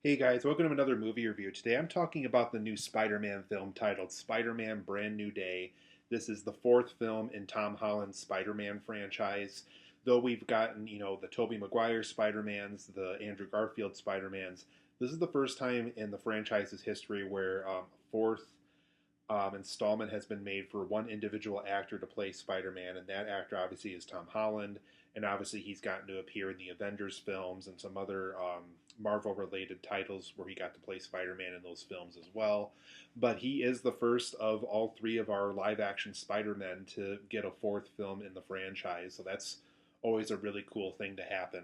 Hey guys, welcome to another movie review. Today I'm talking about the new Spider-Man film titled Spider-Man Brand New Day. This is the fourth film in Tom Holland's Spider-Man franchise. Though we've gotten, the Tobey Maguire Spider-Mans, the Andrew Garfield Spider-Mans, this is the first time in the franchise's history where a fourth installment has been made for one individual actor to play Spider-Man, and that actor obviously is Tom Holland, and obviously he's gotten to appear in the Avengers films and some other Marvel-related titles where he got to play Spider-Man in those films as well. But he is the first of all three of our live-action Spider-Men to get a fourth film in the franchise, so that's always a really cool thing to happen.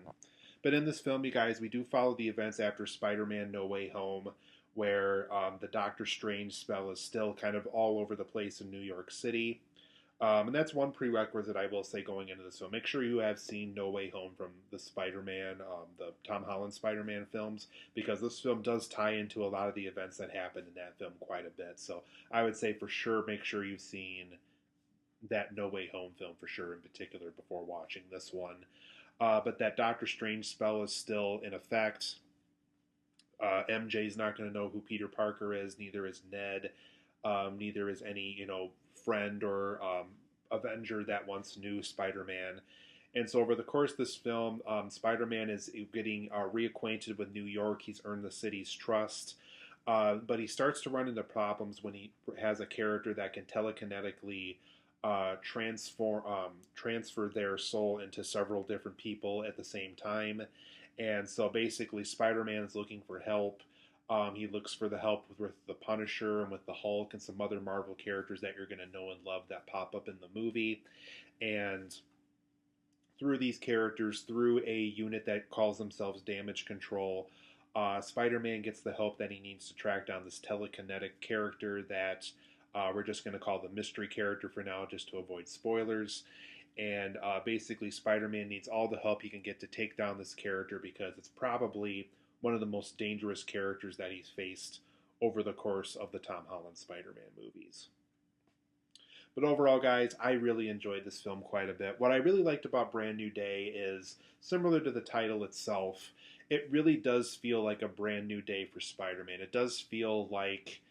But in this film, you guys, we do follow the events after Spider-Man No Way Home, where the Doctor Strange spell is still kind of all over the place in New York City. And that's one prerequisite I will say going into this film. Make sure you have seen No Way Home from the Spider-Man, the Tom Holland Spider-Man films, because this film does tie into a lot of the events that happened in that film quite a bit. So I would say for sure make sure you've seen that No Way Home film for sure in particular before watching this one. But that Doctor Strange spell is still in effect. MJ's not going to know who Peter Parker is. Neither is Ned. Neither is any friend or Avenger that once knew Spider-Man. And so over the course of this film, Spider-Man is getting reacquainted with New York. He's earned the city's trust. But he starts to run into problems when he has a character that can telekinetically transfer their soul into several different people at the same time. And so basically, Spider-Man is looking for help. He looks for the help with the Punisher and with the Hulk and some other Marvel characters that you're going to know and love that pop up in the movie. And through these characters, through a unit that calls themselves Damage Control, Spider-Man gets the help that he needs to track down this telekinetic character that we're just going to call the mystery character for now, just to avoid spoilers. And basically, Spider-Man needs all the help he can get to take down this character because it's probably one of the most dangerous characters that he's faced over the course of the Tom Holland Spider-Man movies. But overall, guys, I really enjoyed this film quite a bit. What I really liked about Brand New Day is, similar to the title itself, it really does feel like a brand new day for Spider-Man. It does feel like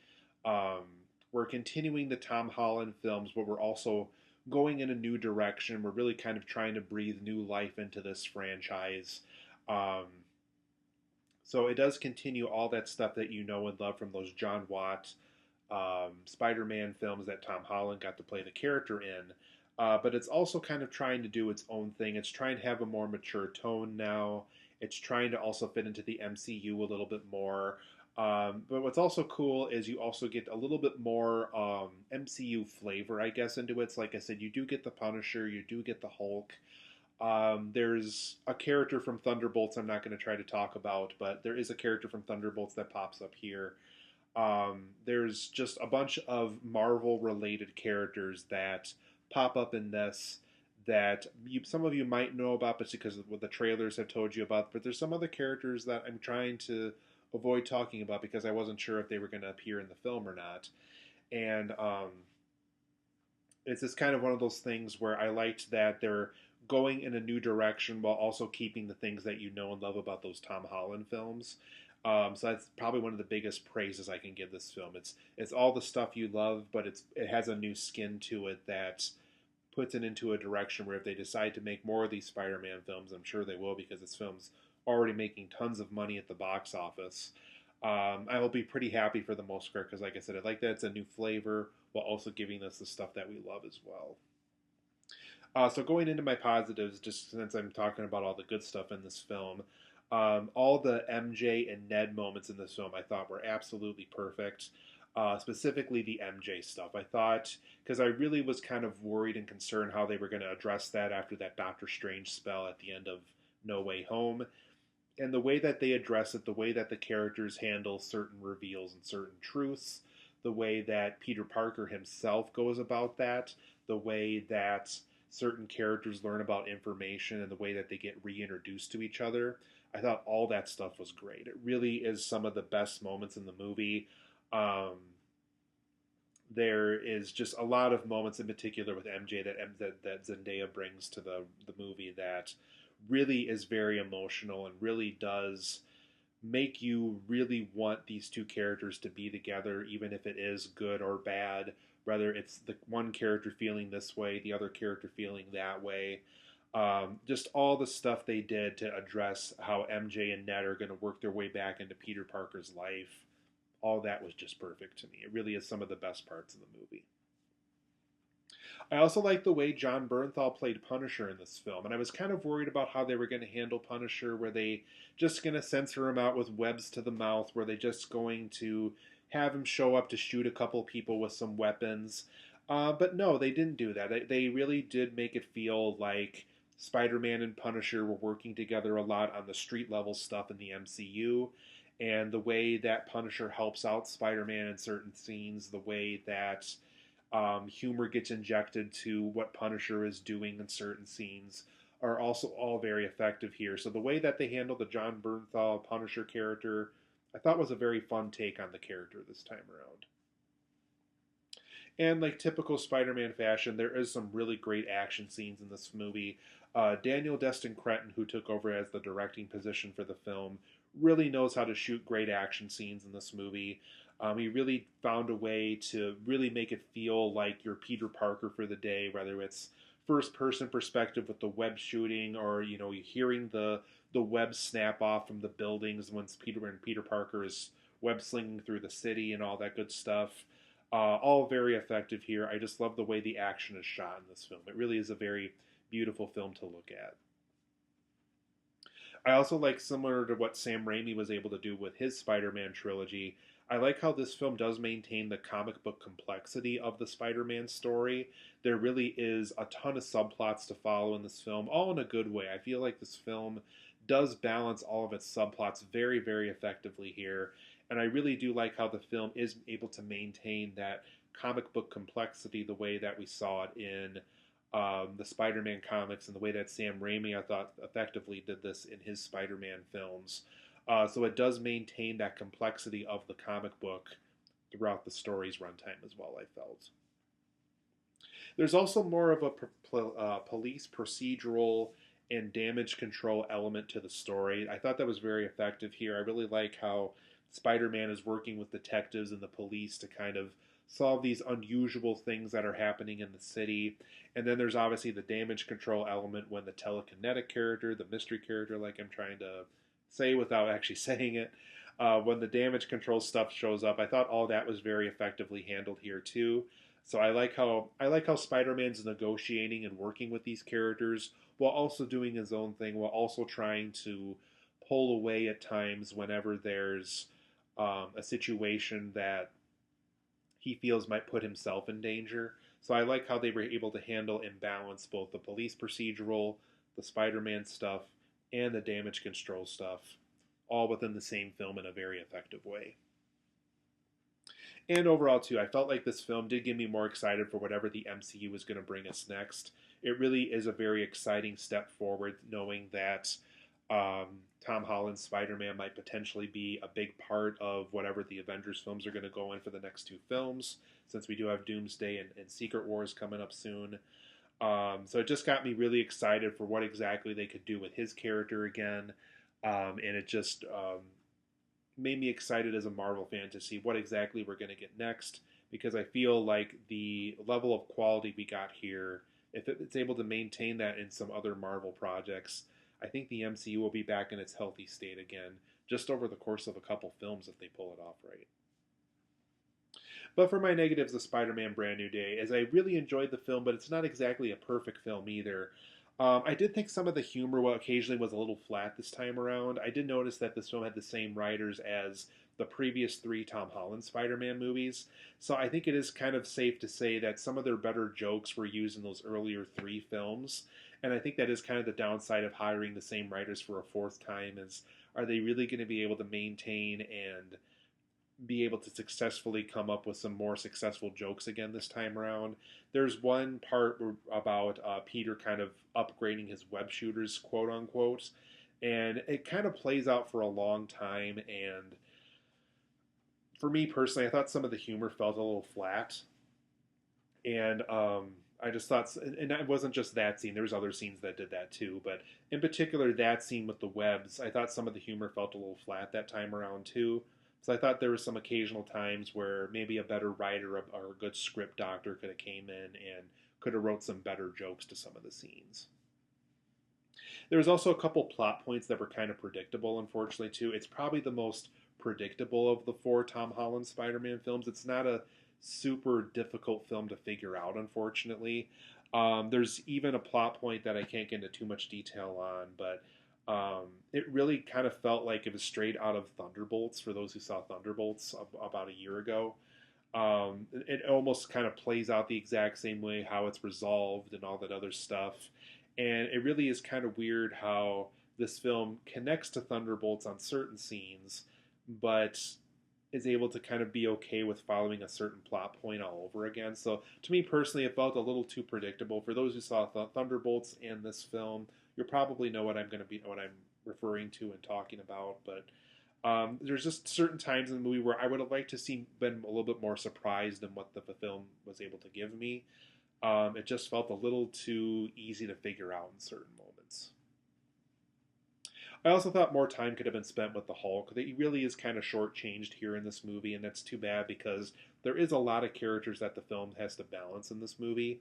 we're continuing the Tom Holland films, but we're also going in a new direction. We're really kind of trying to breathe new life into this franchise. So it does continue all that stuff that you know and love from those John Watt Spider-Man films that Tom Holland got to play the character in. But it's also kind of trying to do its own thing. It's trying to have a more mature tone now. It's trying to also fit into the MCU a little bit more. But what's also cool is you also get a little bit more MCU flavor, I guess, into it. It's like I said, you do get the Punisher, you do get the Hulk. There's a character from Thunderbolts I'm not going to try to talk about, but there is a character from Thunderbolts that pops up here. There's just a bunch of Marvel-related characters that pop up in this that some of you might know about, but because of what the trailers have told you about. But there's some other characters that I'm trying to avoid talking about because I wasn't sure if they were going to appear in the film or not. And it's just kind of one of those things where I liked that they're going in a new direction while also keeping the things that you know and love about those Tom Holland films. So that's probably one of the biggest praises I can give this film. It's all the stuff you love, but it has a new skin to it that puts it into a direction where if they decide to make more of these Spider-Man films, I'm sure they will because this film's already making tons of money at the box office. I will be pretty happy for the most part because, like I said, I like that it's a new flavor while also giving us the stuff that we love as well. So going into my positives, just since I'm talking about all the good stuff in this film, all the MJ and Ned moments in this film I thought were absolutely perfect. Specifically the MJ stuff. I thought, because I really was kind of worried and concerned how they were going to address that after that Doctor Strange spell at the end of No Way Home. And the way that they address it, the way that the characters handle certain reveals and certain truths, the way that Peter Parker himself goes about that, the way that certain characters learn about information and the way that they get reintroduced to each other. I thought all that stuff was great. It really is some of the best moments in the movie. There is just a lot of moments in particular with MJ that Zendaya brings to the movie that really is very emotional and really does make you really want these two characters to be together, even if it is good or bad, whether it's the one character feeling this way, the other character feeling that way. Just all the stuff they did to address how MJ and Ned are going to work their way back into Peter Parker's life. All that was just perfect to me. It really is some of the best parts of the movie. I also like the way Jon Bernthal played Punisher in this film, and I was kind of worried about how they were going to handle Punisher. Were they just going to censor him out with webs to the mouth? Were they just going to have him show up to shoot a couple people with some weapons? But no, they didn't do that. They really did make it feel like Spider-Man and Punisher were working together a lot on the street level stuff in the MCU, and the way that Punisher helps out Spider-Man in certain scenes, the way that humor gets injected to what Punisher is doing in certain scenes are also all very effective here. So the way that they handle the Jon Bernthal Punisher character, I thought was a very fun take on the character this time around. And like typical Spider-Man fashion, there is some really great action scenes in this movie. Daniel Destin Cretton, who took over as the directing position for the film, really knows how to shoot great action scenes in this movie. He really found a way to really make it feel like you're Peter Parker for the day, whether it's first person perspective with the web shooting, or you're hearing the web snap off from the buildings once Peter Parker is web slinging through the city and all that good stuff. All very effective here. I just love the way the action is shot in this film. It really is a very beautiful film to look at. I also like, similar to what Sam Raimi was able to do with his Spider-Man trilogy, I like how this film does maintain the comic book complexity of the Spider-Man story. There really is a ton of subplots to follow in this film, all in a good way. I feel like this film does balance all of its subplots very, very effectively here. And I really do like how the film is able to maintain that comic book complexity the way that we saw it in the Spider-Man comics, and the way that Sam Raimi, I thought, effectively did this in his Spider-Man films. So it does maintain that complexity of the comic book throughout the story's runtime as well, I felt. There's also more of a police procedural and damage control element to the story. I thought that was very effective here. I really like how Spider-Man is working with detectives and the police to kind of solve these unusual things that are happening in the city. And then there's obviously the damage control element when the telekinetic character, the mystery character, like I'm trying to say without actually saying it, when the damage control stuff shows up. I thought all that was very effectively handled here too. So I like how Spider-Man's negotiating and working with these characters while also doing his own thing, while also trying to pull away at times whenever there's a situation that he feels might put himself in danger. So I like how they were able to handle and balance both the police procedural, the Spider-Man stuff, and the damage control stuff, all within the same film in a very effective way. And overall, too, I felt like this film did get me more excited for whatever the MCU was going to bring us next. It really is a very exciting step forward, knowing that Tom Holland's Spider-Man might potentially be a big part of whatever the Avengers films are going to go in for the next two films, since we do have Doomsday and Secret Wars coming up soon. So it just got me really excited for what exactly they could do with his character again. And it just made me excited as a Marvel fan to see what exactly we're going to get next, because I feel like the level of quality we got here, if it's able to maintain that in some other Marvel projects, I think the MCU will be back in its healthy state again, just over the course of a couple films if they pull it off right. But for my negatives of Spider-Man Brand New Day, is I really enjoyed the film, but it's not exactly a perfect film either. I did think some of the humor occasionally was a little flat this time around. I did notice that this film had the same writers as the previous three Tom Holland Spider-Man movies, so I think it is kind of safe to say that some of their better jokes were used in those earlier three films, and I think that is kind of the downside of hiring the same writers for a fourth time, is are they really going to be able to maintain and be able to successfully come up with some more successful jokes again this time around. There's one part about Peter kind of upgrading his web shooters, quote unquote, and it kind of plays out for a long time. And for me personally, I thought some of the humor felt a little flat, and I just thought, and it wasn't just that scene. There was other scenes that did that too, but in particular, that scene with the webs, I thought some of the humor felt a little flat that time around too. So I thought there were some occasional times where maybe a better writer or a good script doctor could have came in and could have wrote some better jokes to some of the scenes. There was also a couple plot points that were kind of predictable, unfortunately, too. It's probably the most predictable of the four Tom Holland Spider-Man films. It's not a super difficult film to figure out, unfortunately. There's even a plot point that I can't get into too much detail on, but it really kind of felt like it was straight out of Thunderbolts, for those who saw Thunderbolts about a year ago. It almost kind of plays out the exact same way, how it's resolved and all that other stuff. And it really is kind of weird how this film connects to Thunderbolts on certain scenes, but is able to kind of be okay with following a certain plot point all over again. So to me personally, it felt a little too predictable. For those who saw Thunderbolts and this film, you'll probably know what I'm referring to and talking about. But there's just certain times in the movie where I would have liked to see been a little bit more surprised than what the film was able to give me. It just felt a little too easy to figure out in certain moments. I also thought more time could have been spent with the Hulk. He really is kind of shortchanged here in this movie, and that's too bad because there is a lot of characters that the film has to balance in this movie.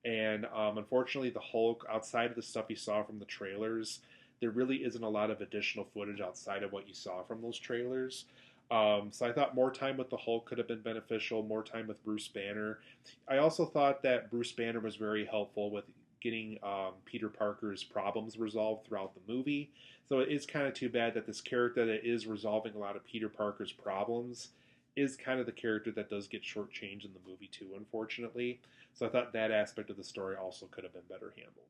And unfortunately, the Hulk, outside of the stuff you saw from the trailers, there really isn't a lot of additional footage outside of what you saw from those trailers. So I thought more time with the Hulk could have been beneficial, more time with Bruce Banner. I also thought that Bruce Banner was very helpful with getting Peter Parker's problems resolved throughout the movie. So it is kind of too bad that this character that is resolving a lot of Peter Parker's problems is kind of the character that does get shortchanged in the movie too, unfortunately. So I thought that aspect of the story also could have been better handled.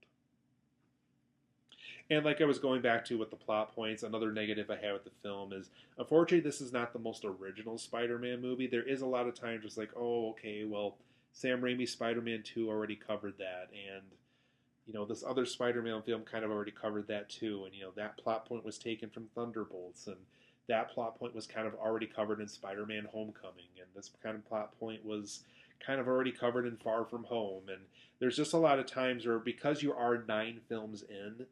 And like I was going back to with the plot points, another negative I have with the film is, unfortunately, this is not the most original Spider-Man movie. There is a lot of times just like, oh, okay, well, Sam Raimi's Spider-Man 2 already covered that, and this other Spider-Man film kind of already covered that too, and that plot point was taken from Thunderbolts, and that plot point was kind of already covered in Spider-Man Homecoming, and this kind of plot point was kind of already covered in Far From Home, and there's just a lot of times where because you are 9 films in,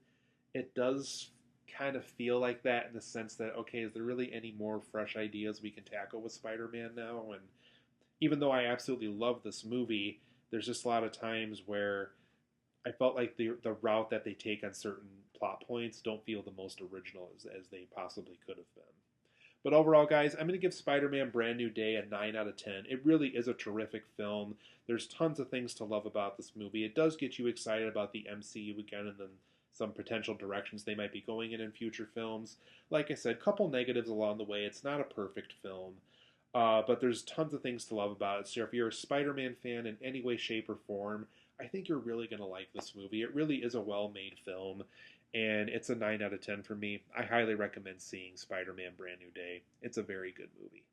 it does kind of feel like that in the sense that, okay, is there really any more fresh ideas we can tackle with Spider-Man now? And even though I absolutely love this movie, there's just a lot of times where I felt like the route that they take on certain plot points don't feel the most original as they possibly could have been. But overall, guys, I'm going to give Spider-Man Brand New Day a 9 out of 10. It really is a terrific film. There's tons of things to love about this movie. It does get you excited about the MCU again and then some potential directions they might be going in future films. Like I said, couple negatives along the way. It's not a perfect film, but there's tons of things to love about it. So if you're a Spider-Man fan in any way, shape, or form, I think you're really going to like this movie. It really is a well-made film, and it's a 9 out of 10 for me. I highly recommend seeing Spider-Man Brand New Day. It's a very good movie.